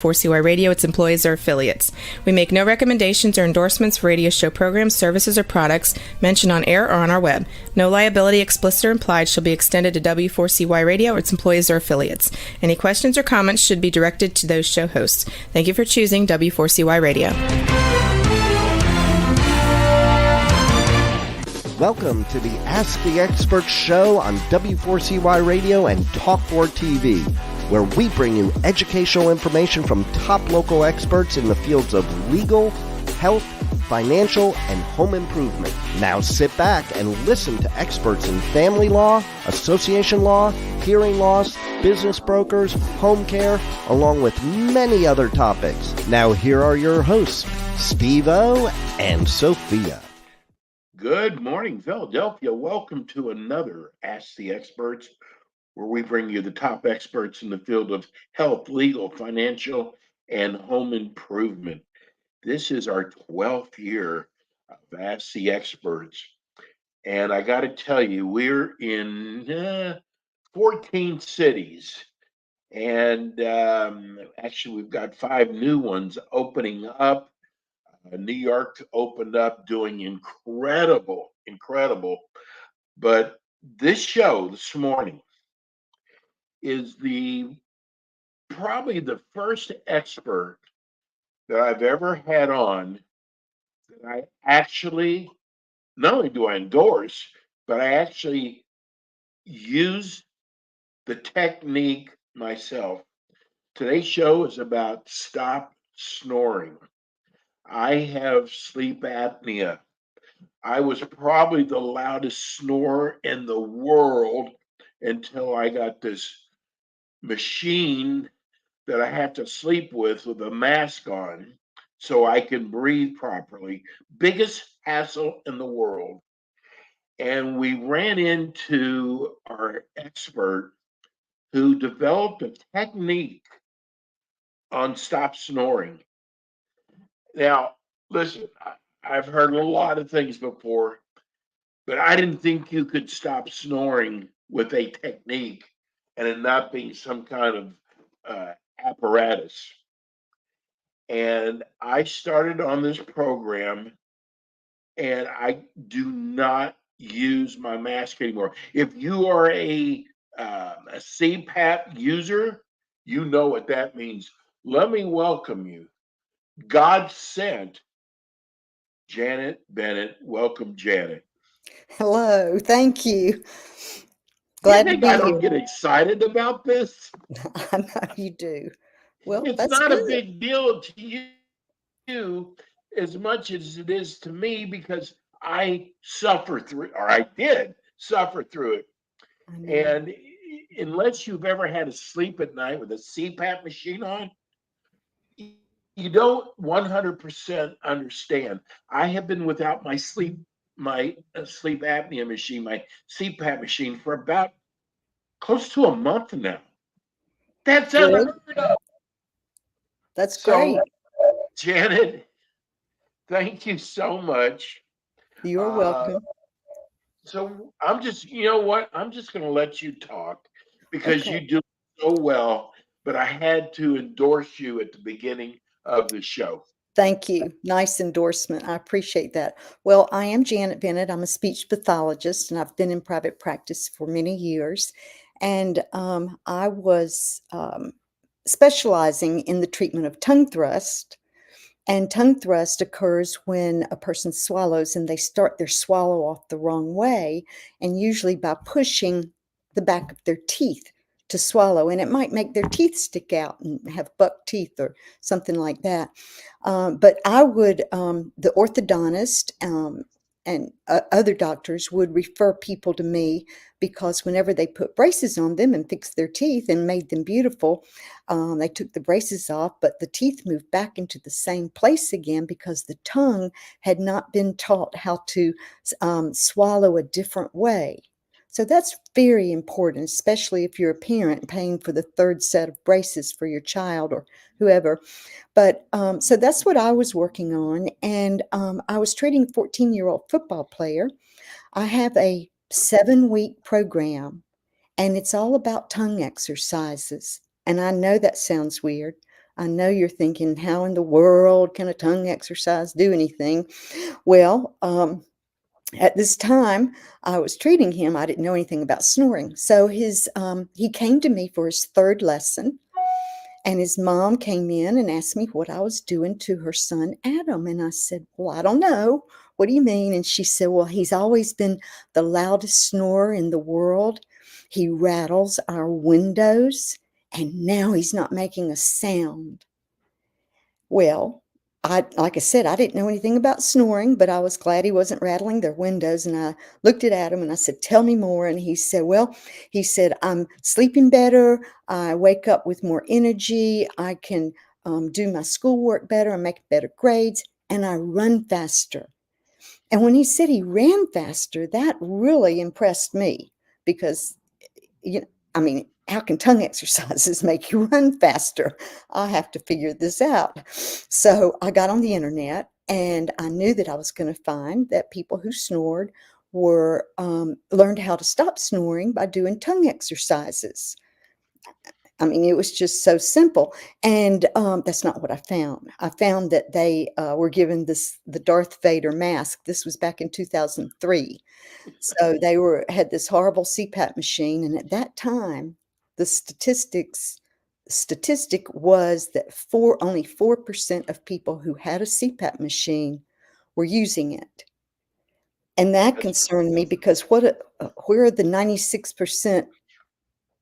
4CY Radio, its employees, or affiliates. We make no recommendations or endorsements for radio show programs, services, or products mentioned on air or on our web. No liability, explicit or implied, shall be extended to W4CY Radio or its employees or affiliates. Any questions or comments should be directed to those show hosts. Thank you for choosing W4CY Radio. Welcome to the Ask the Expert show on W4CY Radio and Talk4 TV, where we bring you educational information from top local experts in the fields of legal, health, financial, and home improvement. Now sit back and listen to experts in family law, association law, hearing loss, business brokers, home care, along with many other topics. Now here are your hosts, Steve-O and Sophia. Good morning, Philadelphia. Welcome to another Ask the Experts, where we bring you the top experts in the field of health, legal, financial, and home improvement. This is our 12th year of Ask the Experts. And I got to tell you, we're in 14 cities. And actually, we've got 5 new ones opening up. New York opened up doing incredible. But this show this morning is probably the first expert that I've ever had on that I actually, not only do I endorse, but I actually use the technique myself. Today's show is about stop snoring. I have sleep apnea. I was probably the loudest snorer in the world until I got this machine that I have to sleep with a mask on so I can breathe properly. Biggest hassle in the world. And we ran into our expert who developed a technique on stop snoring. Now, listen, I've heard a lot of things before, but I didn't think you could stop snoring with a technique and it not being some kind of apparatus. And I started on this program and I do not use my mask anymore. If you are a CPAP user, you know what that means. Let me welcome you. God sent Janet Bennett. Welcome, Janet. Hello, thank you. Glad to be here. I don't get excited about this. I know you do. Well, it's that's not good. A big deal to you as much as it is to me because I suffer through, or I did suffer through it. And unless you've ever had to sleep at night with a CPAP machine on, you don't 100% understand. I have been without my sleep apnea machine, my CPAP machine, for about close to a month now. That's unheard of. That's great. Janet, thank you so much. You're welcome. So I'm just, you know what? I'm just going to let you talk because you do so well, but I had to endorse you at the beginning of the show. Thank you. Nice endorsement. I appreciate that. Well, I am Janet Bennett. I'm a speech pathologist, and I've been in private practice for many years. And I was specializing in the treatment of tongue thrust. And tongue thrust occurs when a person swallows and they start their swallow off the wrong way, and usually by pushing the back of their teeth to swallow. And it might make their teeth stick out and have buck teeth or something like that. But I would, the orthodontist and other doctors would refer people to me because whenever they put braces on them and fixed their teeth and made them beautiful, they took the braces off, but the teeth moved back into the same place again because the tongue had not been taught how to swallow a different way. So that's very important, especially if you're a parent paying for the 3rd set of braces for your child or whoever. But so that's what I was working on. And I was treating a 14-year-old football player. I have a 7-week program, and it's all about tongue exercises. And I know that sounds weird. I know you're thinking, how in the world can a tongue exercise do anything? Well, at this time I was treating him, I didn't know anything about snoring. So he came to me for his third lesson, and his mom came in and asked me what I was doing to her son, Adam. And I said, well, I don't know. What do you mean? And she said, well, he's always been the loudest snorer in the world. He rattles our windows, and now he's not making a sound. Well, like I said, I didn't know anything about snoring, but I was glad he wasn't rattling their windows. And I looked at Adam and I said, tell me more. And he said, well, I'm sleeping better. I wake up with more energy. I can do my schoolwork better. I make better grades, and I run faster. And when he said he ran faster, that really impressed me because, you know, I mean, how can tongue exercises make you run faster? I have to figure this out. So I got on the internet, and I knew that I was going to find that people who snored were learned how to stop snoring by doing tongue exercises. I mean, it was just so simple. And that's not what I found. I found that they were given the Darth Vader mask. This was back in 2003. So they had this horrible CPAP machine. And at that time, the statistic was that only 4% of people who had a CPAP machine were using it. And that concerned me because where are the 96%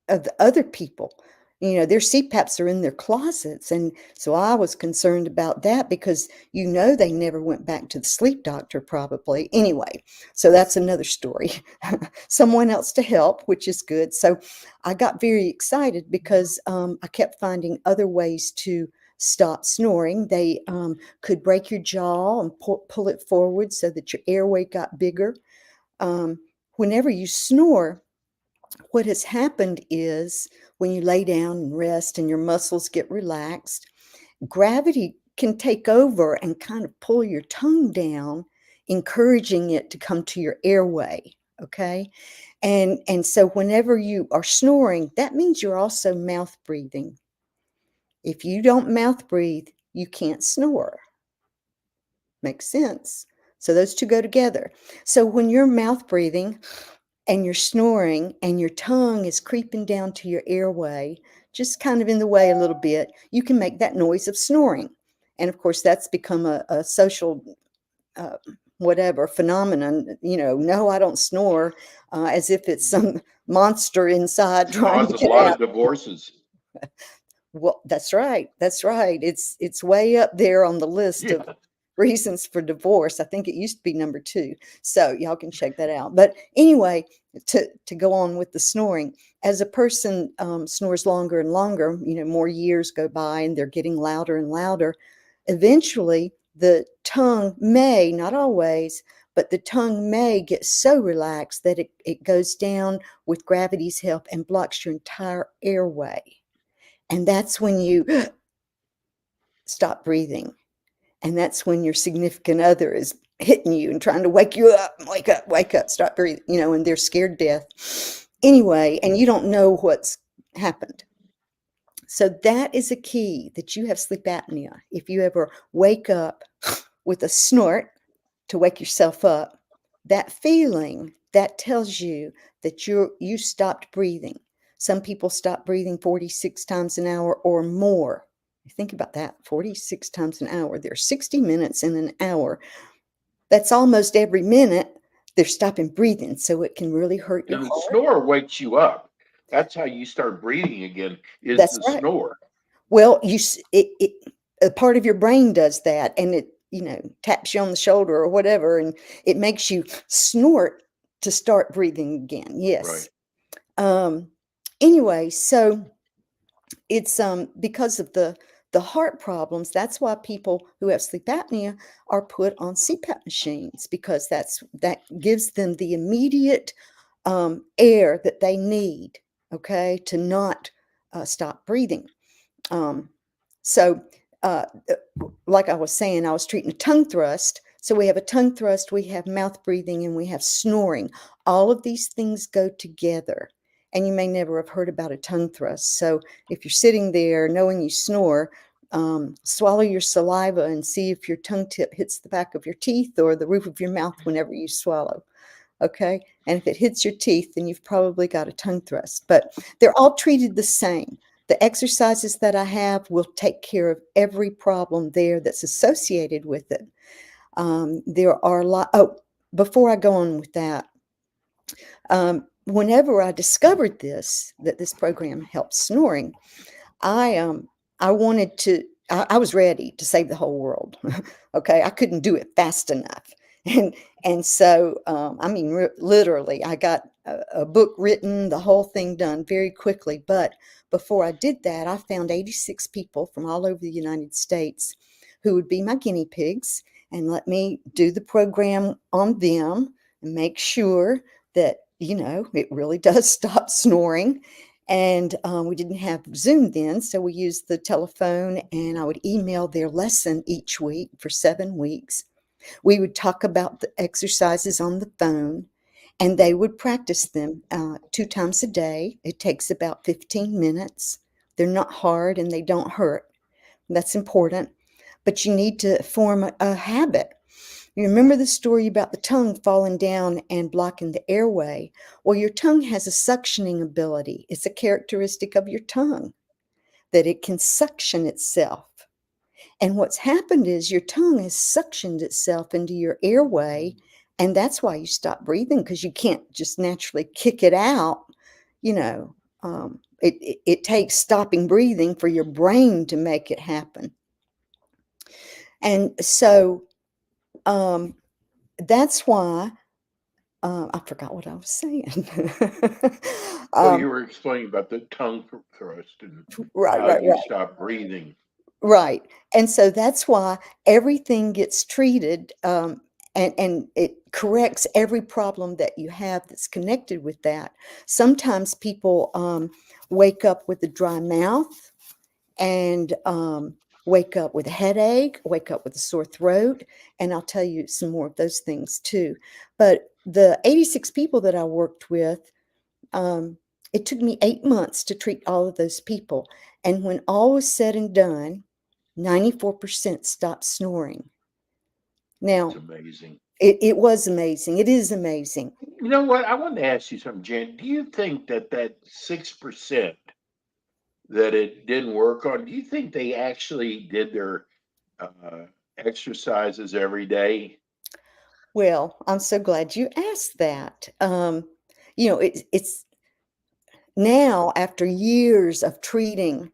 of the other people? Their CPAPs are in their closets. And so I was concerned about that because, they never went back to the sleep doctor probably. Anyway, so that's another story. Someone else to help, which is good. So I got very excited because I kept finding other ways to stop snoring. They could break your jaw and pull it forward so that your airway got bigger. Whenever you snore, what has happened is when you lay down and rest and your muscles get relaxed, gravity can take over and kind of pull your tongue down, encouraging it to come to your airway. Okay. And so whenever you are snoring, that means you're also mouth breathing. If you don't mouth breathe, you can't snore. Makes sense. So those two go together. So when you're mouth breathing, and you're snoring and your tongue is creeping down to your airway, just kind of in the way a little bit, you can make that noise of snoring. And of course, that's become a social phenomenon. No, I don't snore, as if it's some monster inside trying to Cause a get lot out. of divorces. Well, that's right. That's right. It's way up there on the list of reasons for divorce. I think it used to be number 2. So y'all can check that out. But anyway, to go on with the snoring, as a person snores longer and longer, more years go by and they're getting louder and louder. Eventually, the tongue may, not always, but the tongue may get so relaxed that it goes down with gravity's help and blocks your entire airway. And that's when you stop breathing. And that's when your significant other is hitting you and trying to wake you up, wake up, stop breathing, and they're scared to death. Anyway, and you don't know what's happened. So that is a key, that you have sleep apnea. If you ever wake up with a snort to wake yourself up, that feeling, that tells you that you stopped breathing. Some people stop breathing 46 times an hour or more. Think about that, 46 times an hour. There are 60 minutes in an hour. That's almost every minute they're stopping breathing, so it can really hurt your And the heart. snore wakes you up. That's how you start breathing again, is That's the right. snore. Well, a part of your brain does that, and it, taps you on the shoulder or whatever, and it makes you snort to start breathing again. Yes. Right. Anyway, so it's because of the heart problems. That's why people who have sleep apnea are put on CPAP machines, because that gives them the immediate air that they need, okay, to not stop breathing. So like I was saying, I was treating a tongue thrust. So we have a tongue thrust, we have mouth breathing, and we have snoring. All of these things go together. And you may never have heard about a tongue thrust. So if you're sitting there knowing you snore, swallow your saliva and see if your tongue tip hits the back of your teeth or the roof of your mouth whenever you swallow. Okay. And if it hits your teeth, then you've probably got a tongue thrust. But they're all treated the same. The exercises that I have will take care of every problem there that's associated with it. There are a lot. Oh, before I go on with that, whenever I discovered that this program helps snoring, I I wanted to. I was ready to save the whole world. Okay, I couldn't do it fast enough, and so I mean, literally, I got a book written, the whole thing done very quickly. But before I did that, I found 86 people from all over the United States who would be my guinea pigs and let me do the program on them and make sure that it really does stop snoring. And we didn't have Zoom then, so we used the telephone, and I would email their lesson each week for 7 weeks. We would talk about the exercises on the phone, and they would practice them 2 times a day. It takes about 15 minutes. They're not hard and they don't hurt. That's important. But you need to form a habit. You remember the story about the tongue falling down and blocking the airway? Well, your tongue has a suctioning ability. It's a characteristic of your tongue that it can suction itself. And what's happened is your tongue has suctioned itself into your airway, and that's why you stop breathing, because you can't just naturally kick it out. It takes stopping breathing for your brain to make it happen. And so that's why I forgot what I was saying. Well, you were explaining about the tongue thrust and Right, how right, you right. stop breathing. Right. And so that's why everything gets treated, and it corrects every problem that you have that's connected with that. Sometimes people wake up with a dry mouth and wake up with a headache, wake up with a sore throat, and I'll tell you some more of those things too. But the 86 people that I worked with, it took me 8 months to treat all of those people. And when all was said and done, 94% stopped snoring. It's Now, amazing. it was amazing. It is amazing. You know what? I want to ask you something, Jan. Do you think that 6% that it didn't work on, do you think they actually did their uh, exercises every day? Well, I'm so glad you asked that. It's now, after years of treating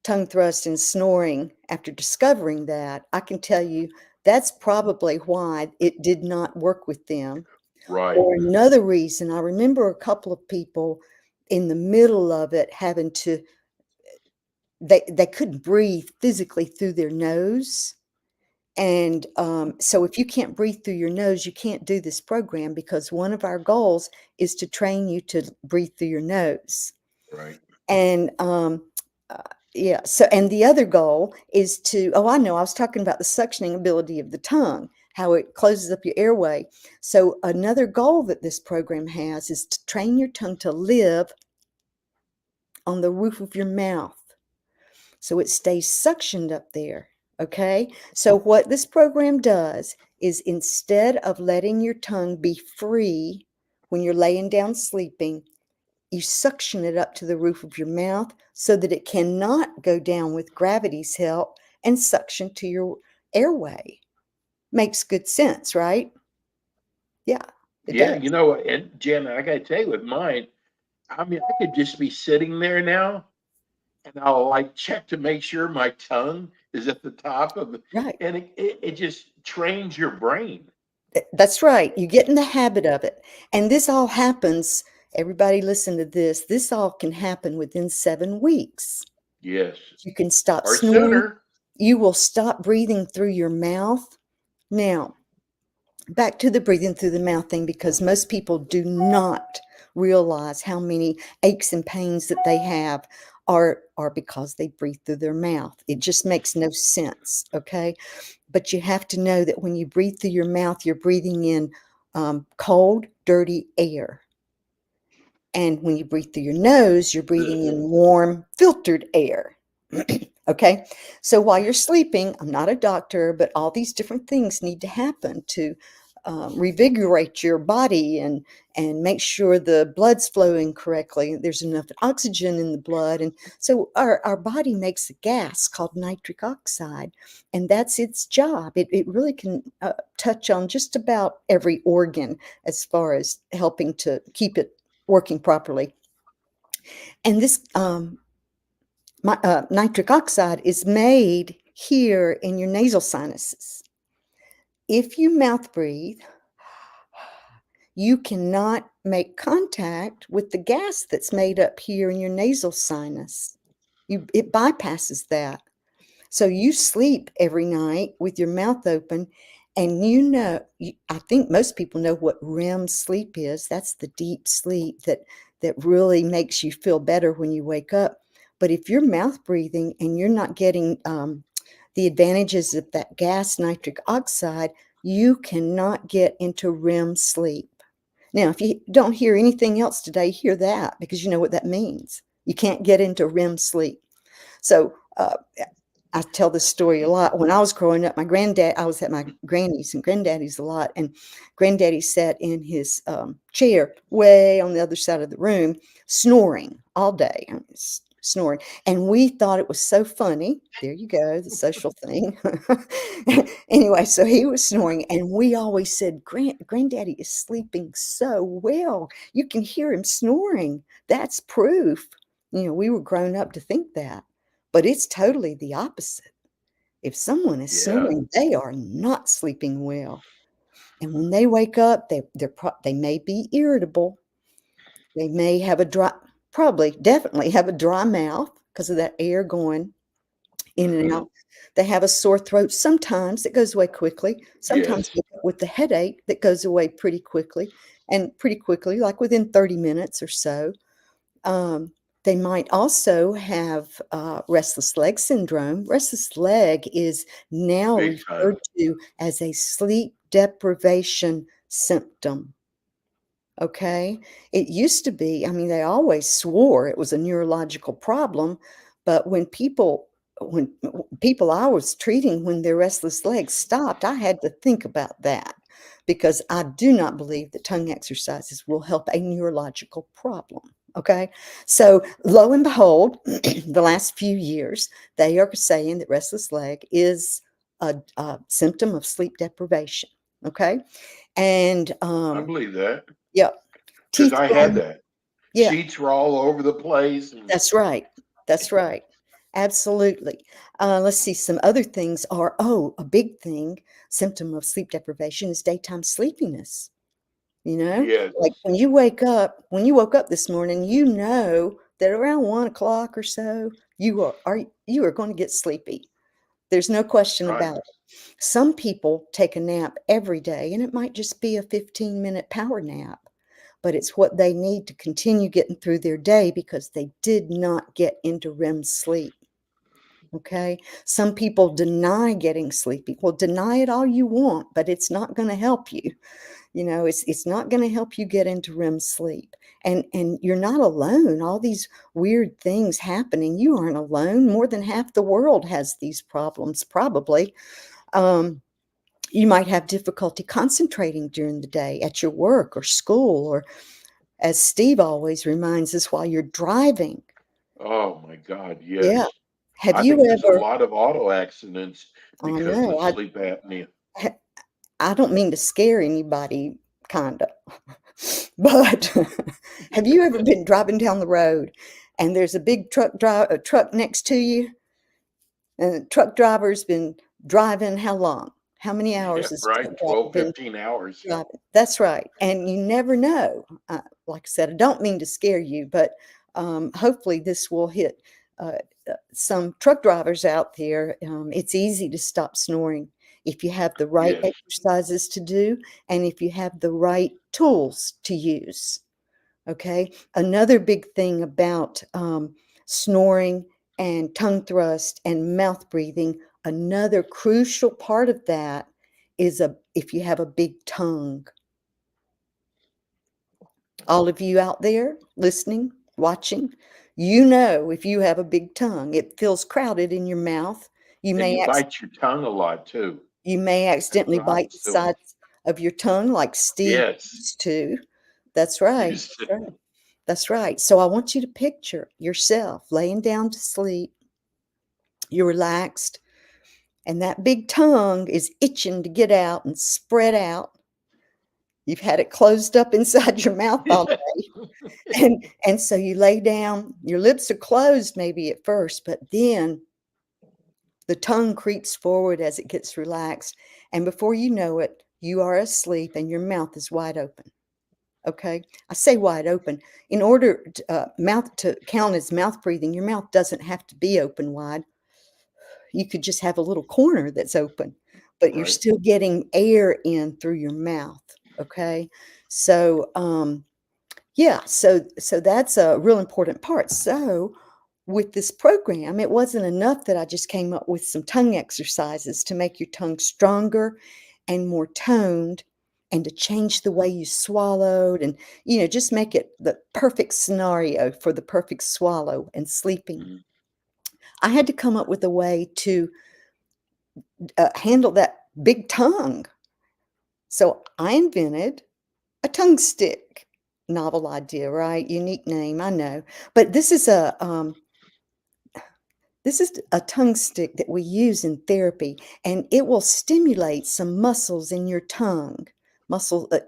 tongue thrust and snoring, after discovering that, I can tell you that's probably why it did not work with them. Right, Or another reason, I remember a couple of people in the middle of it having to, they couldn't breathe physically through their nose. And so if you can't breathe through your nose, you can't do this program, because one of our goals is to train you to breathe through your nose. right. And uh, yeah, so, and the other goal is to, oh, I know, I was talking about the suctioning ability of the tongue, how it closes up your airway. So another goal that this program has is to train your tongue to live on the roof of your mouth, so it stays suctioned up there. Okay, so what this program does is, instead of letting your tongue be free when you're laying down sleeping, you suction it up to the roof of your mouth so that it cannot go down with gravity's help and suction to your airway. Makes good sense, right? Yeah, it Yeah, does. and Jan, I gotta tell you, with mine, I mean, I could just be sitting there now and I'll like check to make sure my tongue is at the top of it, Right. and it just trains your brain. That's right. You get in the habit of it. And this all happens, everybody listen to this. This all can happen within 7 weeks. Yes, You can stop or snoring. sooner. You will stop breathing through your mouth. Now, back to the breathing through the mouth thing, because most people do not realize how many aches and pains that they have are because they breathe through their mouth. It just makes no sense, okay? But you have to know that when you breathe through your mouth, you're breathing in cold, dirty air. And when you breathe through your nose, you're breathing in warm, filtered air. Okay. So while you're sleeping, I'm not a doctor, but all these different things need to happen to revigorate your body and make sure the blood's flowing correctly. There's enough oxygen in the blood. And so our body makes a gas called nitric oxide, and that's its job. It really can touch on just about every organ as far as helping to keep it working properly. And this nitric oxide is made here in your nasal sinuses. If you mouth breathe, you cannot make contact with the gas that's made up here in your nasal sinus. It bypasses that. So you sleep every night with your mouth open, and I think most people know what REM sleep is. That's the deep sleep that really makes you feel better when you wake up. But if you're mouth breathing and you're not getting the advantages of that gas, nitric oxide, you cannot get into REM sleep. Now, if you don't hear anything else today, hear that, because you know what that means. You can't get into REM sleep. So I tell this story a lot. When I was growing up, I was at my granny's and granddaddy's a lot, and granddaddy sat in his chair way on the other side of the room, snoring all day, snoring. And we thought it was so funny. There you go, the social thing. Anyway, so he was snoring, and we always said, Granddaddy is sleeping so well. You can hear him snoring. That's proof. We were grown up to think that. But it's totally the opposite. If someone is Yeah. snoring, they are not sleeping well. And when they wake up, they may be irritable. They may have definitely have a dry mouth because of that air going in and out. They have a sore throat sometimes that goes away quickly. Sometimes Yes. with the headache that goes away pretty quickly, like within 30 minutes or so. They might also have restless leg syndrome. Restless leg is now Big time. referred to as a sleep deprivation symptom. Okay. It used to be, they always swore it was a neurological problem, but when people I was treating, when their restless legs stopped, I had to think about that, because I do not believe that tongue exercises will help a neurological problem. Okay. So lo and behold, the last few years, they are saying that restless leg is a symptom of sleep deprivation. Okay. And I believe that yeah, because teeth I had growing. that. Yeah, Sheets were all over the place. And that's right. That's right. Absolutely. Let's see. Some other things are, a big thing, symptom of sleep deprivation is daytime sleepiness. yes, Like when you woke up this morning, that around 1 o'clock or so, you are going to get sleepy. There's no question right. about it. Some people take a nap every day, and it might just be a 15-minute power nap, but it's what they need to continue getting through their day because they did not get into REM sleep. Okay. Some people deny getting sleepy. Well, deny it all you want, but it's not going to help you. It's not going to help you get into REM sleep. And you're not alone. All these weird things happening, you aren't alone. More than half the world has these problems, probably. You might have difficulty concentrating during the day at your work or school, or as Steve always reminds us, while you're driving. Oh my God, Yeah. yes. Have I you think there's a ever, lot of auto accidents I because know, of sleep apnea. ha- I don't mean to scare anybody, kind of, but have you ever been driving down the road and there's a big truck next to you, and the truck driver's been driving how long? How many Yeah, hours has the right. truck driver 12, been 15 hours. driving? That's right. And you never know. Like I said, I don't mean to scare you, but hopefully this will hit uh, some truck drivers out there. It's easy to stop snoring if you have the right Yes. exercises to do and if you have the right tools to use. Okay. Another big thing about snoring and tongue thrust and mouth breathing, another crucial part of that is if you have a big tongue. All of you out there listening, watching, You know, if you have a big tongue, it feels crowded in your mouth. You And may you bite your tongue a lot too. That's accidentally what I bite the was doing. sides of your tongue like Steve Yes. used to. That's right. Used That's to. right. That's right. So I want you to picture yourself laying down to sleep. You're relaxed, and that big tongue is itching to get out and spread out. You've had it closed up inside your mouth all day. And so you lay down, your lips are closed maybe at first, but then the tongue creeps forward as it gets relaxed. And before you know it, you are asleep and your mouth is wide open. Okay. I say wide open. In order mouth to count as mouth breathing, your mouth doesn't have to be open wide. You could just have a little corner that's open, but you're Right. still getting air in through your mouth. Okay. So, yeah, so that's a real important part. So with this program, it wasn't enough that I just came up with some tongue exercises to make your tongue stronger and more toned and to change the way you swallowed and just make it the perfect scenario for the perfect swallow and sleeping. Mhm. I had to come up with a way to handle that big tongue. So I invented a tongue stick. Novel idea, right? Unique name, I know. But this is a tongue stick that we use in therapy, and it will stimulate some muscles in your tongue.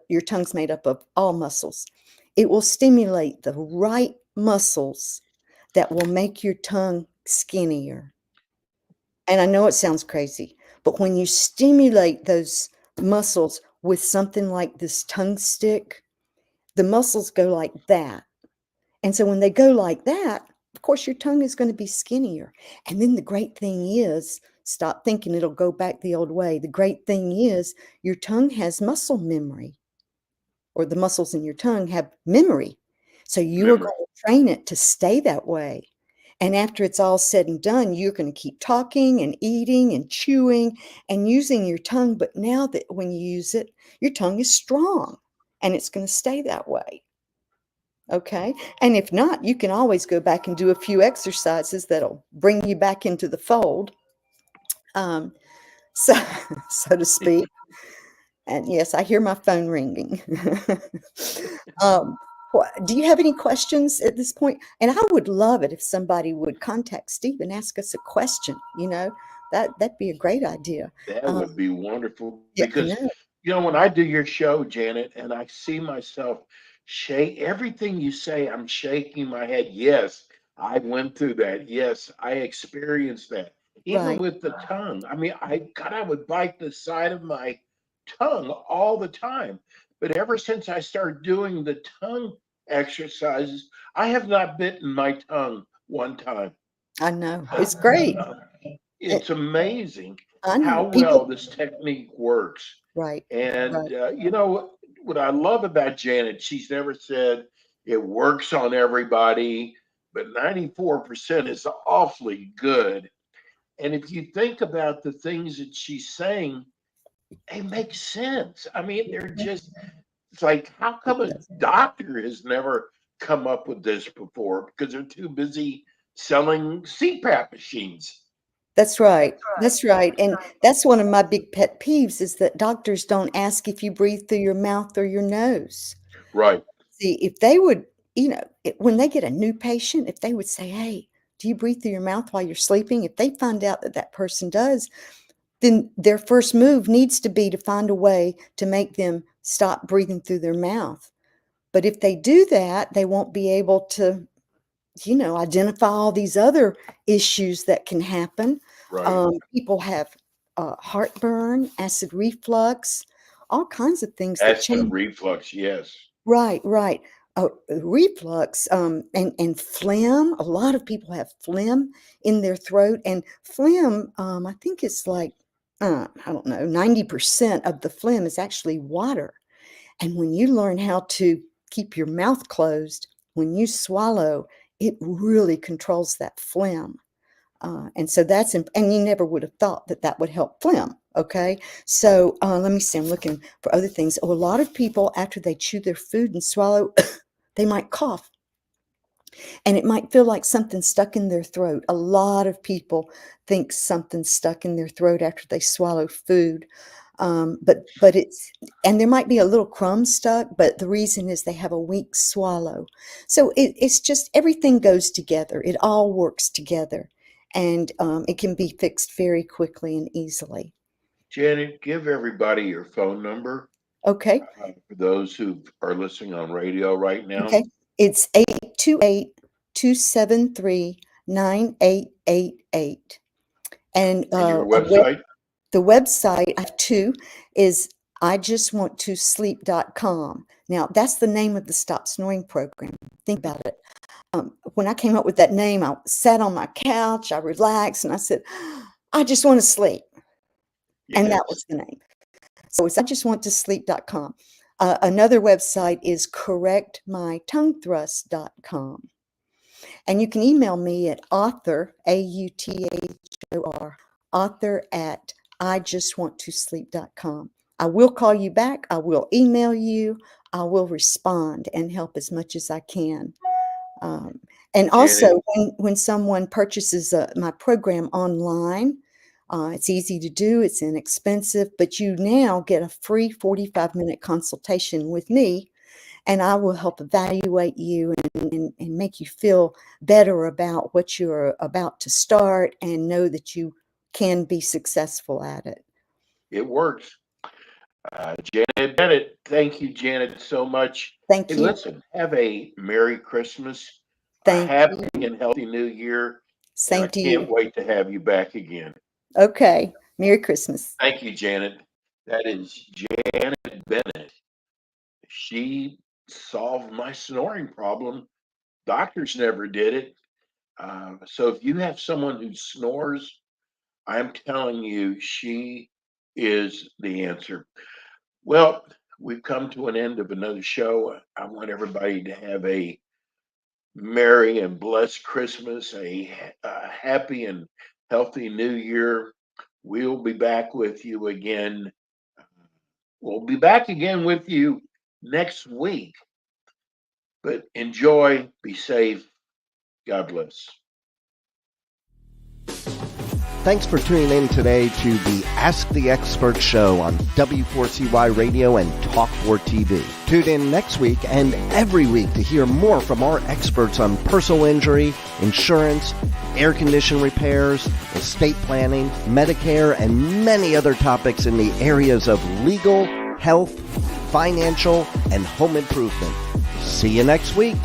Your tongue's made up of all muscles. It will stimulate the right muscles that will make your tongue skinnier. And I know it sounds crazy, but when you stimulate those muscles with something like this tongue stick, the muscles go like that. And so when they go like that, of course, your tongue is going to be skinnier. And then the great thing is, stop thinking it'll go back the old way. The great thing is, your tongue has muscle memory, or the muscles in your tongue have memory. So you are Memory. going to train it to stay that way. And after it's all said and done, you're going to keep talking and eating and chewing and using your tongue. But now that when you use it, your tongue is strong and it's going to stay that way. Okay. And if not, you can always go back and do a few exercises that'll bring you back into the fold, um, so, so to speak. And yes, I hear my phone ringing. um, do you have any questions at this point? And I would love it if somebody would contact Steve and ask us a question. That'd be a great idea. That would be wonderful Yeah, I because, know. when I do your show, Janet, and I see myself shake everything you say, I'm shaking my head. Yes, I went through that. Yes, I experienced that. Even Right. with the tongue. I mean, I would bite the side of my tongue all the time. But ever since I started doing the tongue exercises, I have not bitten my tongue one time. I know. It's great. It's amazing I know. how well People, this technique works. right. And Right. what I love about Janet, she's never said it works on everybody, but 94% is awfully good. And if you think about the things that she's saying, they make sense. I mean, it's like, how come a doctor has never come up with this before? Because they're too busy selling CPAP machines. That's right. That's right. And that's one of my big pet peeves is that doctors don't ask if you breathe through your mouth or your nose. Right. See, if they would, when they get a new patient, if they would say, "Hey, do you breathe through your mouth while you're sleeping?" If they find out that that person does, then their first move needs to be to find a way to make them stop breathing through their mouth. But if they do that, they won't be able to identify all these other issues that can happen. Right. People have heartburn, acid reflux, all kinds of things that Acid change. reflux, yes. Right, right. Reflux and phlegm. A lot of people have phlegm in their throat, and phlegm. I think it's like I don't know, 90% of the phlegm is actually water. And when you learn how to keep your mouth closed when you swallow, it really controls that phlegm. And so and you never would have thought that that would help phlegm. Okay. So let me see. I'm looking for other things. Oh, a lot of people, after they chew their food and swallow, they might cough. And it might feel like something's stuck in their throat. A lot of people think something's stuck in their throat after they swallow food. But it's, and there might be a little crumb stuck, but the reason is they have a weak swallow. So it's just everything goes together. It all works together, and it can be fixed very quickly and easily. Janet, give everybody your phone number Okay. for those who are listening on radio right now. Okay. It's 828-273-9888. And your website? the website, I have two, is ijustwanttosleep.com. Now, that's the name of the Stop Snoring program. Think about it. When I came up with that name, I sat on my couch, I relaxed, and I said, I just want to sleep. Yes. And that was the name. So it's ijustwanttosleep.com. Another website is correctmytonguethrust.com. And you can email me at author, AUTHOR, author at ijustwanttosleep.com. I will call you back. I will email you. I will respond and help as much as I can. And also, when someone purchases my program online, it's easy to do, it's inexpensive, but you now get a free 45-minute consultation with me, and I will help evaluate you and make you feel better about what you're about to start and know that you can be successful at it. It works. Janet Bennett, thank you, Janet, so much. Thank you. Listen, have a Merry Christmas, Thank a happy you. and healthy New Year. Same to you. Can't wait to have you back again. Okay. Merry Christmas. Thank you, Janet. That is Janet Bennett. She solved my snoring problem. Doctors never did it. So if you have someone who snores, I'm telling you, she is the answer. Well, we've come to an end of another show. I want everybody to have a merry and blessed Christmas, a happy and healthy New Year. We'll be back with you again. We'll be back again with you next week. But enjoy, be safe. God bless. Thanks for tuning in today to the Ask the Expert show on W4CY Radio and Talk4 TV. Tune in next week and every week to hear more from our experts on personal injury, insurance, air condition repairs, estate planning, Medicare, and many other topics in the areas of legal, health, financial, and home improvement. See you next week.